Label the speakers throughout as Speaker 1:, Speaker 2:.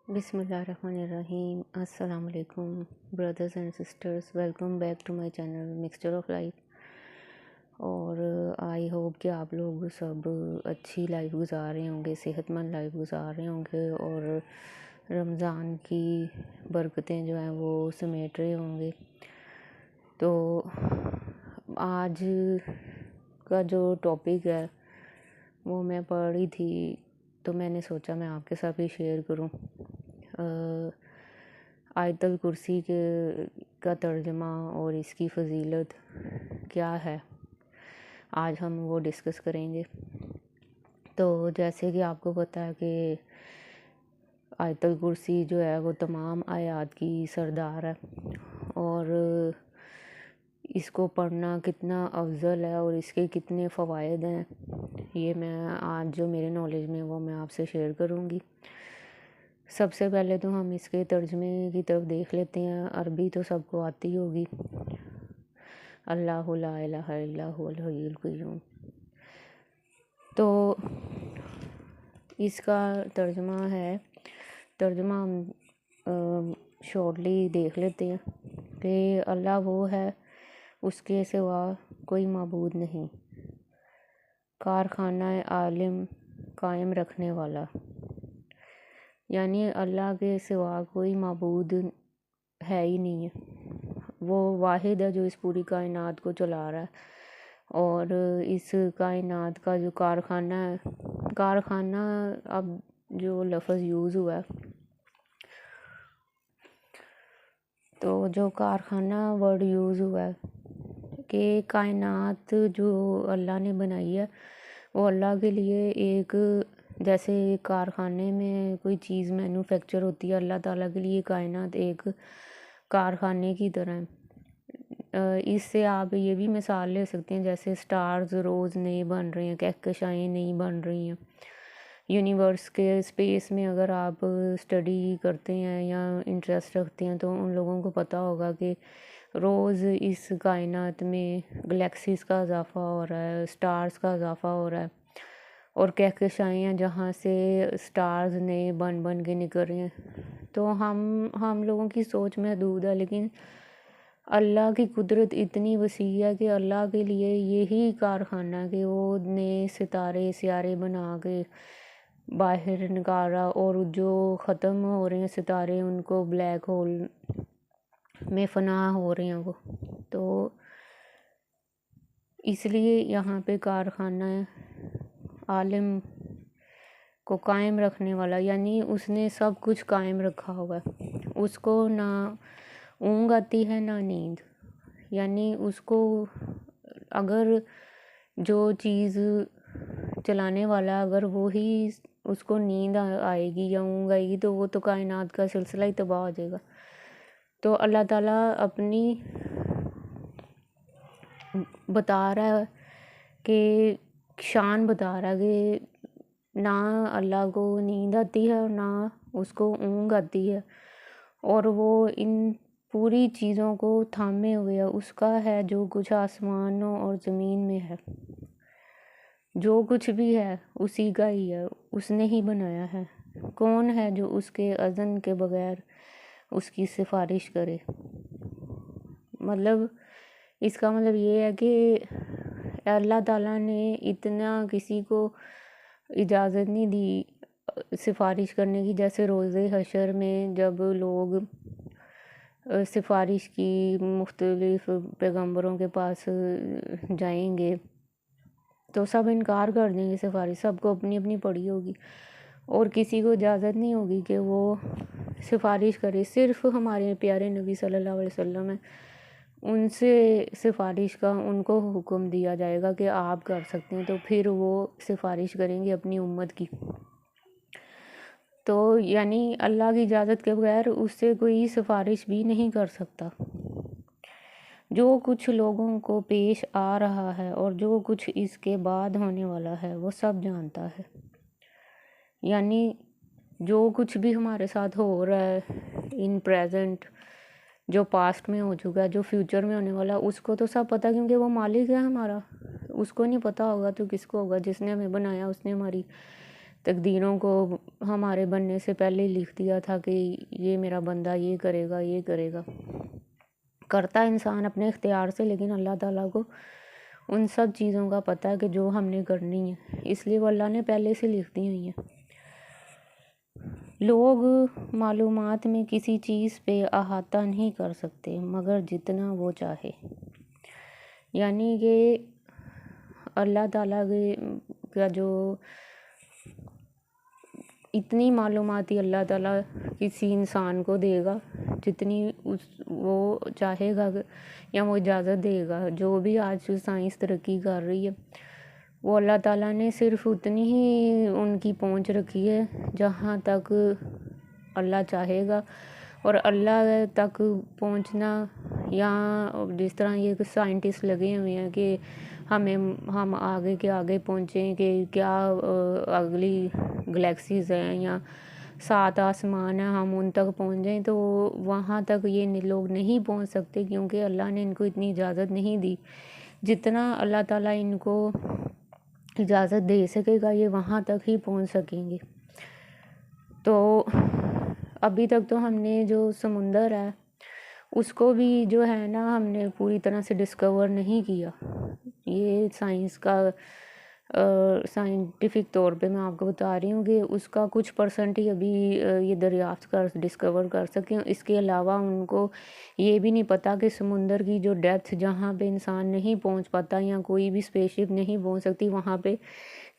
Speaker 1: بسم اللہ الرحمن الرحیم۔ السلام علیکم brothers and sisters, welcome back to my channel mixture of life. اور آئی ہوپ کہ آپ لوگ سب اچھی لائف گزار رہے ہوں گے، صحت مند لائف گزار رہے ہوں گے، اور رمضان کی برکتیں جو ہیں وہ سمیٹ رہے ہوں گے۔ تو آج کا جو ٹاپک ہے وہ میں پڑھ رہی تھی، تو میں نے سوچا میں آپ کے ساتھ بھی شیئر کروں۔ آیت الکرسی کا ترجمہ اور اس کی فضیلت کیا ہے، آج ہم وہ ڈسکس کریں گے۔ تو جیسے کہ آپ کو پتہ ہے کہ آیت الکرسی جو ہے وہ تمام آیات کی سردار ہے، اور اس کو پڑھنا کتنا افضل ہے اور اس کے کتنے فوائد ہیں، یہ میں آج جو میرے نالج میں وہ میں آپ سے شیئر کروں گی۔ سب سے پہلے تو ہم اس کے ترجمے کی طرف دیکھ لیتے ہیں۔ عربی تو سب کو آتی ہوگی، اللہ لا الہ الا هو الحی القیوم۔ تو اس کا ترجمہ ہم شارٹلی دیکھ لیتے ہیں کہ اللہ وہ ہے، اس کے سوا کوئی معبود نہیں، کارخانہ عالم قائم رکھنے والا، یعنی اللہ کے سوا کوئی معبود ہے ہی نہیں ہے۔ وہ واحد ہے جو اس پوری کائنات کو چلا رہا ہے، اور اس کائنات کا جو کارخانہ اب جو لفظ یوز ہوا ہے، تو جو کارخانہ ورڈ یوز ہوا ہے کہ کائنات جو اللہ نے بنائی ہے وہ اللہ کے لیے ایک، جیسے کارخانے میں کوئی چیز مینوفیکچر ہوتی ہے، اللہ تعالیٰ کے لیے کائنات ایک کارخانے کی طرح ہے۔ اس سے آپ یہ بھی مثال لے سکتے ہیں، جیسے سٹارز روز نئے بن رہے ہیں، کہکشائیں نئی بن رہی ہیں یونیورس کے اسپیس میں۔ اگر آپ اسٹڈی کرتے ہیں یا انٹرسٹ رکھتے ہیں تو ان لوگوں کو پتہ ہوگا کہ روز اس کائنات میں گلیکسیز کا اضافہ ہو رہا ہے، سٹارز کا اضافہ ہو رہا ہے، اور کہکشائیں ہیں جہاں سے سٹارز نئے بن کے نکل رہے ہیں۔ تو ہم لوگوں کی سوچ محدود ہے، لیکن اللہ کی قدرت اتنی وسیع ہے کہ اللہ کے لیے یہی کارخانہ ہے کہ وہ نئے سیارے بنا کے باہر نکال رہا، اور جو ختم ہو رہے ہیں ستارے ان کو بلیک ہول میں فنا ہو رہے ہیں وہ۔ تو اس لیے یہاں پہ کارخانہ عالم کو قائم رکھنے والا، یعنی اس نے سب کچھ قائم رکھا ہوا ہے، اس کو نہ اونگ آتی ہے نہ نیند، یعنی اس کو اگر جو چیز چلانے والا اگر وہی اس کو نیند آئے گی یا اونگ آئے گی تو وہ تو کائنات کا سلسلہ ہی تباہ ہو جائے گا۔ تو اللہ تعالیٰ اپنی بتا رہا ہے کہ شان بتا رہا ہے کہ نہ اللہ کو نیند آتی ہے اور نہ اس کو اونگ آتی ہے، اور وہ ان پوری چیزوں کو تھامے ہوئے ہے، اس کا ہے جو کچھ آسمانوں اور زمین میں ہے، جو کچھ بھی ہے اسی کا ہی ہے، اس نے ہی بنایا ہے۔ کون ہے جو اس کے اذن کے بغیر اس کی سفارش کرے؟ مطلب اس کا مطلب یہ ہے کہ اللہ تعالیٰ نے اتنا کسی کو اجازت نہیں دی سفارش کرنے کی، جیسے روز حشر میں جب لوگ سفارش کی مختلف پیغمبروں کے پاس جائیں گے تو سب انکار کر دیں گے، سفارش سب کو اپنی اپنی پڑی ہوگی، اور کسی کو اجازت نہیں ہوگی کہ وہ سفارش کرے، صرف ہمارے پیارے نبی صلی اللہ علیہ وسلم ہیں، ان سے سفارش کا ان کو حکم دیا جائے گا کہ آپ کر سکتے ہیں، تو پھر وہ سفارش کریں گے اپنی امت کی۔ تو یعنی اللہ کی اجازت کے بغیر اس سے کوئی سفارش بھی نہیں کر سکتا۔ جو کچھ لوگوں کو پیش آ رہا ہے اور جو کچھ اس کے بعد ہونے والا ہے وہ سب جانتا ہے، یعنی جو کچھ بھی ہمارے ساتھ ہو رہا ہے ان پریزنٹ، جو پاسٹ میں ہو چکا ہے، جو فیوچر میں ہونے والا، اس کو تو سب پتہ، کیونکہ وہ مالک ہے ہمارا۔ اس کو نہیں پتہ ہوگا تو کس کو ہوگا؟ جس نے ہمیں بنایا اس نے ہماری تقدیروں کو ہمارے بننے سے پہلے لکھ دیا تھا کہ یہ میرا بندہ یہ کرے گا یہ کرے گا. کرتا انسان اپنے اختیار سے، لیکن اللہ تعالیٰ کو ان سب چیزوں کا پتہ ہے کہ جو ہم نے کرنی ہے، اس لیے وہ اللہ نے پہلے سے لکھ دی ہوئی ہیں. لوگ معلومات میں کسی چیز پہ احاطہ نہیں کر سکتے مگر جتنا وہ چاہے. یعنی کہ اللہ تعالیٰ کا جو اتنی معلوماتی اللہ تعالیٰ کسی انسان کو دے گا جتنی وہ چاہے گا یا وہ اجازت دے گا. جو بھی آج سائنس ترقی کر رہی ہے وہ اللہ تعالیٰ نے صرف اتنی ہی ان کی پہنچ رکھی ہے جہاں تک اللہ چاہے گا. اور اللہ تک پہنچنا، یا جس طرح یہ سائنٹسٹ لگے ہوئے ہیں کہ ہم آگے کے آگے پہنچیں کہ کیا اگلی گلیکسیز ہیں یا 7 آسمان ہیں، ہم ان تک پہنچ جائیں، تو وہاں تک یہ لوگ نہیں پہنچ سکتے کیونکہ اللہ نے ان کو اتنی اجازت نہیں دی. جتنا اللہ تعالیٰ ان کو اجازت دے سکے گا یہ وہاں تک ہی پہنچ سکیں گے. تو ابھی تک تو ہم نے جو سمندر ہے اس کو بھی جو ہے نا ہم نے پوری طرح سے ڈسکور نہیں کیا. یہ سائنس کا سائنٹیفک طور پہ میں آپ کو بتا رہی ہوں کہ اس کا کچھ پرسنٹ ہی ابھی یہ دریافت ڈسکور کر سکیں. اس کے علاوہ ان کو یہ بھی نہیں پتہ کہ سمندر کی جو ڈیپتھ جہاں پہ انسان نہیں پہنچ پاتا یا کوئی بھی اسپیس شپ نہیں پہنچ سکتی وہاں پہ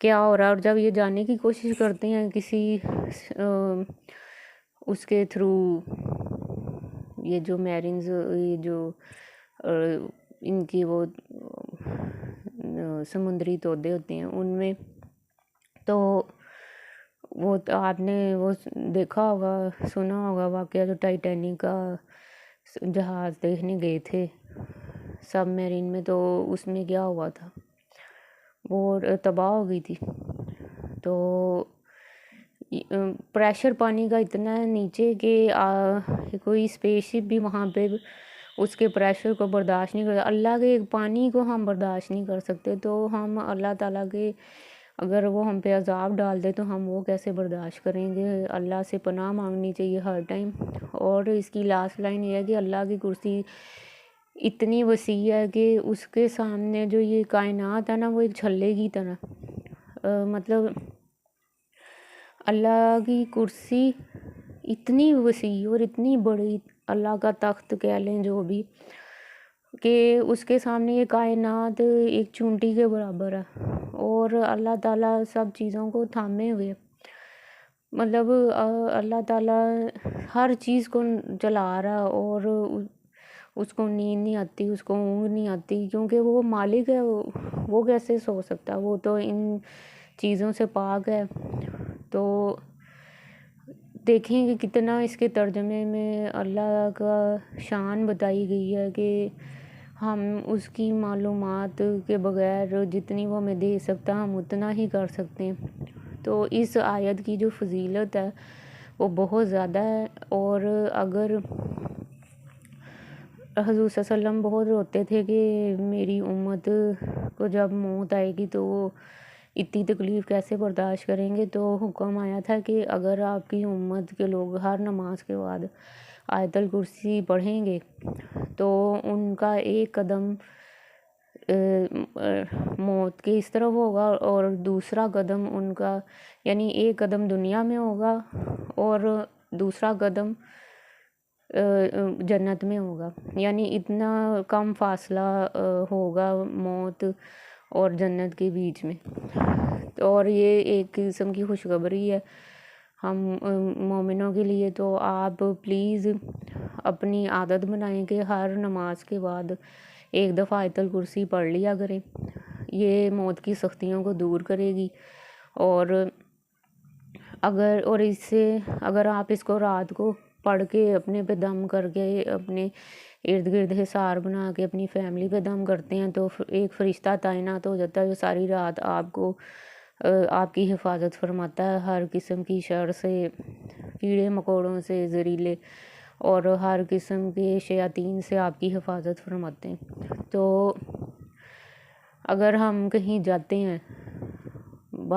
Speaker 1: کیا ہو رہا ہے. اور جب یہ جاننے کی کوشش کرتے ہیں کسی اس کے تھرو، یہ جو میرینز، یہ جو ان کی وہ سمندری تودے ہوتے ہیں ان میں، تو وہ آپ نے وہ دیکھا ہوگا، سنا ہوگا واقعہ جو ٹائٹینک کا جہاز دیکھنے گئے تھے سب میرین میں، تو اس میں کیا ہوا تھا، وہ تباہ ہو گئی تھی. تو پریشر پانی کا اتنا ہے نیچے کہ کوئی اسپیس شپ بھی وہاں پہ اس کے پریشر کو برداشت نہیں کرتا. اللہ کے پانی کو ہم برداشت نہیں کر سکتے تو ہم اللہ تعالیٰ کے اگر وہ ہم پہ عذاب ڈال دے تو ہم وہ کیسے برداشت کریں گے. اللہ سے پناہ مانگنی چاہیے ہر ٹائم. اور اس کی لاسٹ لائن یہ ہے کہ اللہ کی کرسی اتنی وسیع ہے کہ اس کے سامنے جو یہ کائنات ہے نا وہ ایک چھلے کی طرح، مطلب اللہ کی کرسی اتنی وسیع اور اتنی بڑی، اللہ کا تخت کہہ لیں جو بھی، کہ اس کے سامنے یہ کائنات ایک چونٹی کے برابر ہے اور اللہ تعالیٰ سب چیزوں کو تھامے ہوئے. مطلب اللہ تعالیٰ ہر چیز کو چلا رہا اور اس کو نیند نہیں آتی، اس کو اونگ نہیں آتی کیونکہ وہ مالک ہے. وہ کیسے سو سکتا، وہ تو ان چیزوں سے پاک ہے. تو دیکھیں کہ کتنا اس کے ترجمے میں اللہ کا شان بتائی گئی ہے کہ ہم اس کی معلومات کے بغیر جتنی وہ ہمیں دے سکتا ہم اتنا ہی کر سکتے ہیں. تو اس آیت کی جو فضیلت ہے وہ بہت زیادہ ہے. اور اگر حضور صلی اللہ علیہ وسلم بہت روتے تھے کہ میری امت کو جب موت آئے گی تو وہ اتنی تکلیف کیسے برداشت کریں گے، تو حکم آیا تھا کہ اگر آپ کی امت کے لوگ ہر نماز کے بعد آیت الکرسی پڑھیں گے تو ان کا ایک قدم موت کے اس طرف ہوگا اور دوسرا قدم ان کا، یعنی ایک قدم دنیا میں ہوگا اور دوسرا قدم جنت میں ہوگا. یعنی اتنا کم فاصلہ ہوگا موت اور جنت کے بیچ میں. اور یہ ایک قسم کی خوشخبری ہے ہم مومنوں کے لیے. تو آپ پلیز اپنی عادت بنائیں کہ ہر نماز کے بعد ایک دفعہ آیت الکرسی پڑھ لیا کریں. یہ موت کی سختیوں کو دور کرے گی. اور اس سے اگر آپ اس کو رات کو پڑھ کے اپنے پہ دم کر کے اپنے ارد گرد حصار بنا کے اپنی فیملی پہ دم کرتے ہیں تو ایک فرشتہ تعینات ہو جاتا ہے جو ساری رات آپ کو آپ کی حفاظت فرماتا ہے ہر قسم کی شر سے، کیڑے مکوڑوں سے، زہریلے اور ہر قسم کے شیاطین سے آپ کی حفاظت فرماتے ہیں. تو اگر ہم کہیں جاتے ہیں